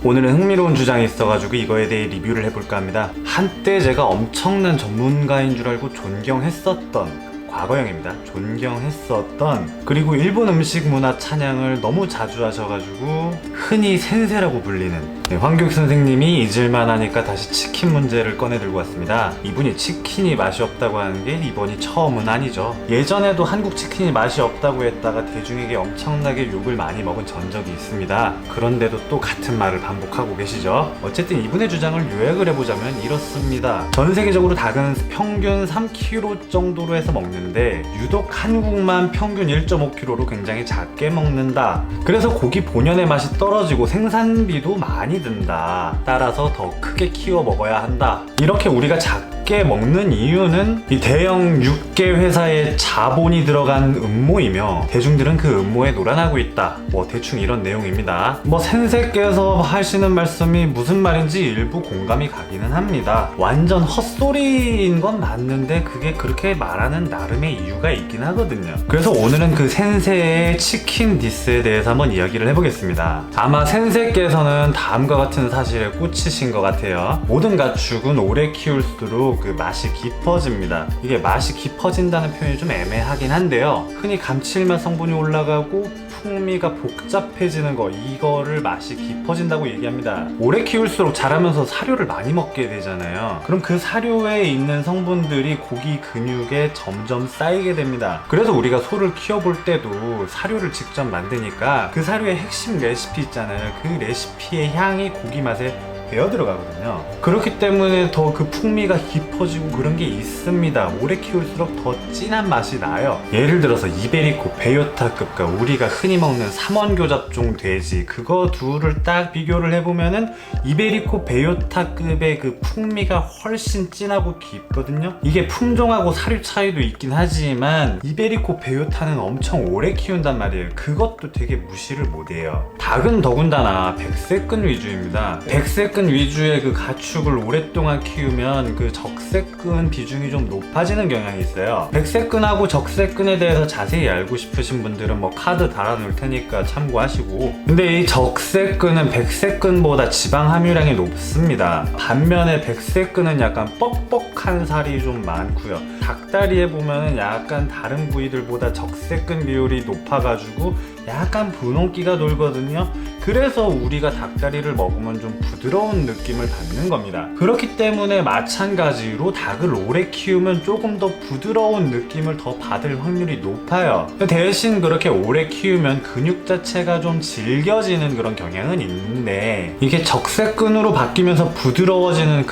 오늘은 흥미로운 주장이 있어가지고 이거에 대해 리뷰를 해볼까 합니다. 한때 제가 엄청난 전문가인 줄 알고 존경했었던, 과거형입니다. 존경했었던, 그리고 일본 음식 문화 찬양을 너무 자주 하셔가지고 흔히 센세라고 불리는 황교익 선생님이 잊을만 하니까 다시 치킨 문제를 꺼내 들고 왔습니다. 이분이 치킨이 맛이 없다고 하는 게 이번이 처음은 아니죠. 예전에도 한국 치킨이 맛이 없다고 했다가 대중에게 엄청나게 욕을 많이 먹은 전적이 있습니다. 그런데도 또 같은 말을 반복하고 계시죠. 어쨌든 이분의 주장을 요약을 해보자면 이렇습니다. 전 세계적으로 닭은 평균 3kg 정도로 해서 먹는데 유독 한국만 평균 1.5kg로 굉장히 작게 먹는다. 그래서 고기 본연의 맛이 떨어지고 생산비도 많이 든다. 따라서 더 크게 키워 먹어야 한다. 이렇게 우리가 작게 먹는 이유는 이 대형 6개 회사의 자본이 들어간 음모이며 대중들은 그 음모에 놀아나고 있다. 뭐 대충 이런 내용입니다. 뭐 센세께서 하시는 말씀이 무슨 말인지 일부 공감이 가기는 합니다. 완전 헛소리인 건 맞는데 그게 그렇게 말하는 나름의 이유가 있긴 하거든요. 그래서 오늘은 그 센세의 치킨 디스에 대해서 한번 이야기를 해보겠습니다. 아마 센세께서는 다음과 같은 사실에 꽂히신 것 같아요. 모든 가축은 오래 키울수록 그 맛이 깊어집니다. 이게 맛이 깊어진다는 표현이 좀 애매하긴 한데요. 흔히 감칠맛 성분이 올라가고 풍미가 복잡해지는 거, 이거를 맛이 깊어진다고 얘기합니다. 오래 키울수록 자라면서 사료를 많이 먹게 되잖아요. 그럼 그 사료에 있는 성분들이 고기 근육에 점점 쌓이게 됩니다. 그래서 우리가 소를 키워볼 때도 사료를 직접 만드니까 그 사료의 핵심 레시피 있잖아요. 그 레시피의 향이 고기 맛에 배어 들어가거든요. 그렇기 때문에 더 그 풍미가 깊어지고 그런 게 있습니다. 오래 키울수록 더 진한 맛이 나요. 예를 들어서 이베리코, 베요타급과 우리가 흔히 먹는 삼원교잡종 돼지, 그거 둘을 딱 비교를 해보면은 이베리코, 베요타급의 그 풍미가 훨씬 진하고 깊거든요. 이게 품종하고 사료 차이도 있긴 하지만 이베리코, 베요타는 엄청 오래 키운단 말이에요. 그것도 되게 무시를 못해요. 닭은 더군다나 백색근 위주입니다. 백색근 위주의 그 가축을 오랫동안 키우면 그 적색근 비중이 좀 높아지는 경향이 있어요. 백색근하고 적색근에 대해서 자세히 알고 싶으신 분들은 뭐 카드 달아놓을 테니까 참고하시고, 근데 이 적색근은 백색근보다 지방 함유량이 높습니다. 반면에 백색근은 약간 뻑뻑한 살이 좀 많고요. 닭다리에 보면은 약간 다른 부위들보다 적색근 비율이 높아가지고 약간 분홍기가 돌거든요. 그래서 우리가 닭다리를 먹으면 좀 부드러운 느낌을 받는 겁니다. 그렇기 때문에 마찬가지로 닭을 오래 키우면 조금 더 부드러운 느낌을 더 받을 확률이 높아요. 대신 그렇게 오래 키우면 근육 자체가 좀 질겨지는 그런 경향은 있는데, 이게 적색근으로 바뀌면서 부드러워지는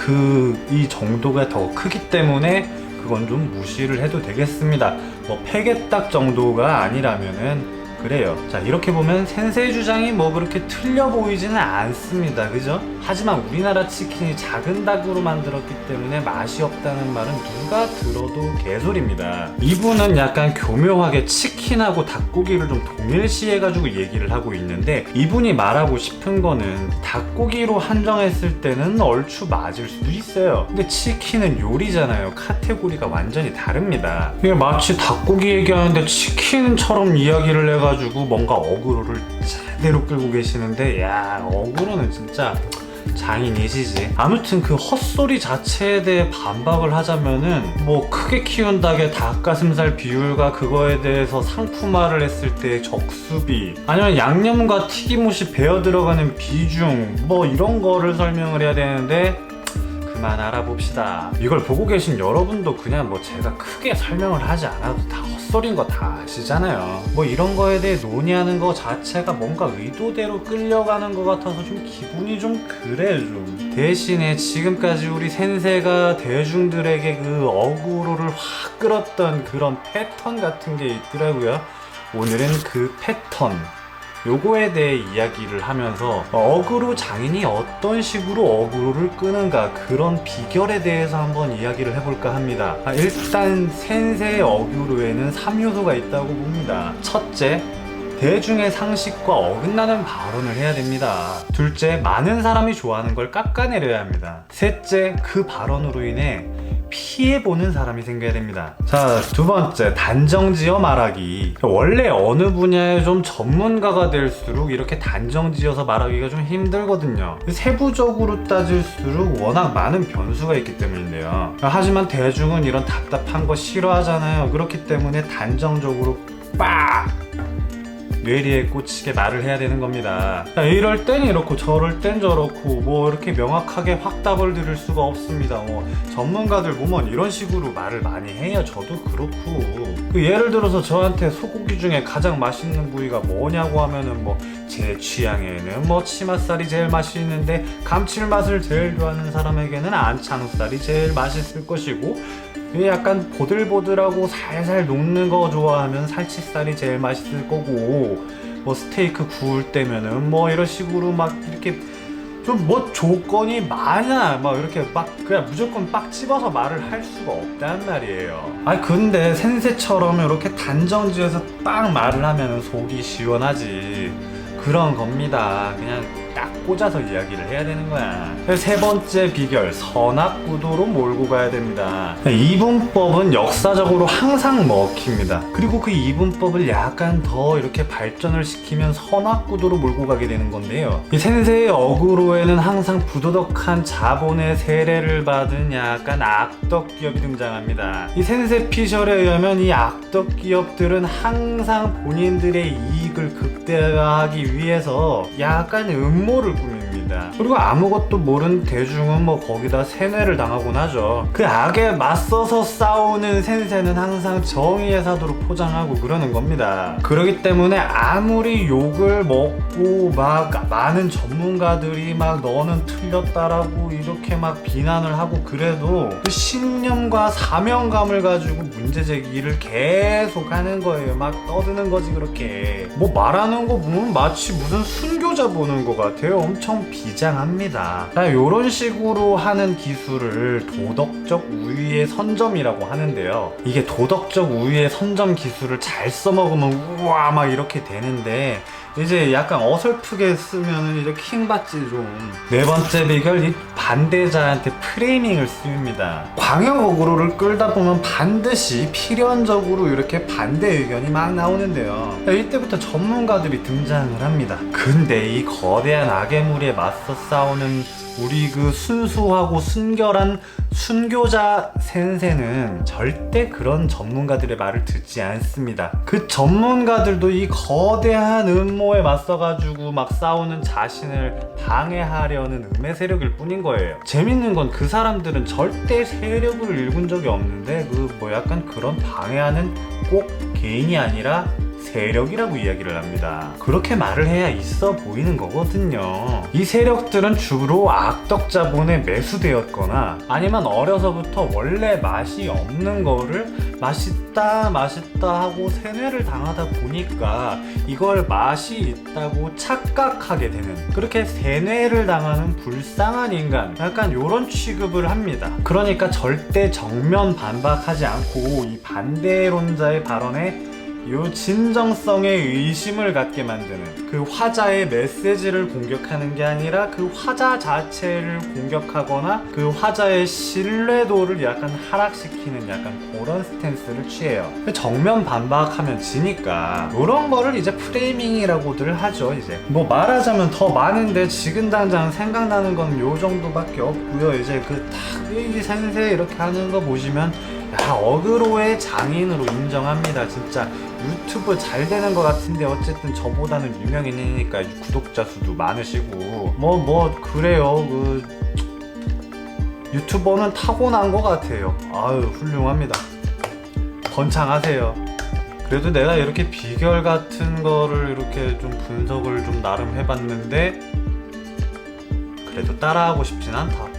이 정도가 더 크기 때문에 그건 좀 무시를 해도 되겠습니다. 뭐 폐개닭 정도가 아니라면은 그래요. 자, 이렇게 보면 센세의 주장이 뭐 그렇게 틀려 보이지는 않습니다. 그죠? 하지만 우리나라 치킨이 작은 닭으로 만들었기 때문에 맛이 없다는 말은 누가 들어도 개소리입니다. 이분은 약간 교묘하게 치킨하고 닭고기를 좀 동일시해가지고 얘기를 하고 있는데, 이분이 말하고 싶은 거는 닭고기로 한정했을 때는 얼추 맞을 수도 있어요. 근데 치킨은 요리잖아요. 카테고리가 완전히 다릅니다. 이게 마치 닭고기 얘기하는데 치킨처럼 이야기를 해가지고 뭔가 어그로를 제대로 끌고 계시는데, 야, 어그로는 진짜 장인이시지. 아무튼 그 헛소리 자체에 대해 반박을 하자면은, 뭐 크게 키운 닭의 닭가슴살 비율과 그거에 대해서 상품화를 했을 때 적수비, 아니면 양념과 튀김옷이 배어 들어가는 비중, 뭐 이런 거를 설명을 해야 되는데 그만 알아봅시다. 이걸 보고 계신 여러분도 그냥 뭐 제가 크게 설명을 하지 않아도 다 헛소리인 거 다 아시잖아요. 뭐 이런 거에 대해 논의하는 거 자체가 뭔가 의도대로 끌려가는 것 같아서 좀 기분이 좀 그래 좀. 대신에 지금까지 우리 센세가 대중들에게 그 어그로를 확 끌었던 그런 패턴 같은 게 있더라고요. 오늘은 그 패턴, 요거에 대해 이야기를 하면서 어그로 장인이 어떤 식으로 어그로를 끄는가, 그런 비결에 대해서 한번 이야기를 해볼까 합니다. 일단 센세의 어그로에는 3요소가 있다고 봅니다. 첫째, 대중의 상식과 어긋나는 발언을 해야 됩니다. 둘째, 많은 사람이 좋아하는 걸 깎아내려야 합니다. 셋째, 그 발언으로 인해 피해보는 사람이 생겨야 됩니다. 자, 두 번째, 단정지어 말하기. 원래 어느 분야에 좀 전문가가 될수록 이렇게 단정지어서 말하기가 좀 힘들거든요. 세부적으로 따질수록 워낙 많은 변수가 있기 때문인데요. 하지만 대중은 이런 답답한 거 싫어하잖아요. 그렇기 때문에 단정적으로 빡! 뇌리에 꽂히게 말을 해야 되는 겁니다. 이럴 땐 이렇고 저럴 땐 저렇고 뭐 이렇게 명확하게 확답을 드릴 수가 없습니다. 전문가들 보면 이런 식으로 말을 많이 해요. 저도 그렇고. 예를 들어서 저한테 소고기 중에 가장 맛있는 부위가 뭐냐고 하면은 뭐 제 취향에는 뭐 치맛살이 제일 맛있는데 감칠맛을 제일 좋아하는 사람에게는 안창살이 제일 맛있을 것이고, 약간 보들보들하고 살살 녹는 거 좋아하면 살치살이 제일 맛있을 거고, 뭐 스테이크 구울 때면은 뭐 이런 식으로 막 이렇게 좀 뭐 조건이 많아 막 이렇게 막 그냥 무조건 빡 집어서 말을 할 수가 없단 말이에요. 근데 센세처럼 이렇게 단정지어서 빡 말을 하면 속이 시원하지. 그런 겁니다. 그냥 딱 꽂아서 이야기를 해야 되는 거야. 세 번째 비결, 선악구도로 몰고 가야 됩니다. 이분법은 역사적으로 항상 먹힙니다. 그리고 그 이분법을 약간 더 이렇게 발전을 시키면 선악구도로 몰고 가게 되는 건데요. 이 센세의 어그로에는 항상 부도덕한 자본의 세례를 받은 약간 악덕 기업이 등장합니다. 이 센세 피셜에 의하면 이 악덕 기업들은 항상 본인들의 이익을 극대화하기 위해서 약간 음모를 꾸밉니다. 그리고 아무것도 모르는 대중은 뭐 거기다 세뇌를 당하곤 하죠. 그 악에 맞서서 싸우는 센세는 항상 정의의 사도로 포장하고 그러는 겁니다. 그렇기 때문에 아무리 욕을 먹고 막 많은 전문가들이 막 너는 틀렸다라고 이렇게 막 비난을 하고 그래도 그 신념과 사명감을 가지고 문제 제기를 계속 하는 거예요. 막 떠드는 거지. 그렇게 뭐 말하는 거 보면 마치 무슨 순교자 보는 것 같아요. 엄청 비장합니다. 이런 식으로 하는 기술을 도덕적 우위의 선점이라고 하는데요. 이게 도덕적 우위의 선점 기술을 잘 써먹으면 우와 막 이렇게 되는데, 이제 약간 어설프게 쓰면 이제 킹받지 좀. 네 번째 비결, 이 반대자한테 프레이밍을 씁니다. 광역 어그로를 끌다 보면 반드시 필연적으로 이렇게 반대 의견이 막 나오는데요. 이때부터 전문가들이 등장을 합니다. 근데 이 거대한 악의 무리에 맞서 싸우는 우리 그 순수하고 순결한 순교자 센세는 절대 그런 전문가들의 말을 듣지 않습니다. 그 전문가들도 이 거대한 음모에 맞서가지고 막 싸우는 자신을 방해하려는 음의 세력일 뿐인 거예요. 재밌는 건 그 사람들은 절대 세력을 읽은 적이 없는데 그 뭐 약간 그런 방해하는 꼭 개인이 아니라 세력이라고 이야기를 합니다. 그렇게 말을 해야 있어 보이는 거거든요. 이 세력들은 주로 악덕 자본에 매수되었거나 아니면 어려서부터 원래 맛이 없는 거를 맛있다 하고 세뇌를 당하다 보니까 이걸 맛이 있다고 착각하게 되는, 그렇게 세뇌를 당하는 불쌍한 인간, 약간 요런 취급을 합니다. 그러니까 절대 정면 반박하지 않고 이 반대론자의 발언에 요 진정성에 의심을 갖게 만드는, 그 화자의 메시지를 공격하는 게 아니라 그 화자 자체를 공격하거나 그 화자의 신뢰도를 약간 하락시키는 약간 그런 스탠스를 취해요. 정면 반박하면 지니까 이런 거를 이제 프레이밍이라고들 하죠. 이제 뭐 말하자면 더 많은데 지금 당장 생각나는 건 요 정도밖에 없고요. 이제 그 딱 이 센세 이렇게 하는 거 보시면 어그로의 장인으로 인정합니다. 진짜 유튜브 잘 되는 것 같은데 어쨌든 저보다는 유명인이니까 구독자 수도 많으시고 뭐 그래요. 그 유튜버는 타고난 것 같아요. 아유 훌륭합니다. 번창하세요. 그래도 내가 이렇게 비결 같은 거를 이렇게 좀 분석을 좀 나름 해봤는데 그래도 따라하고 싶진 않다.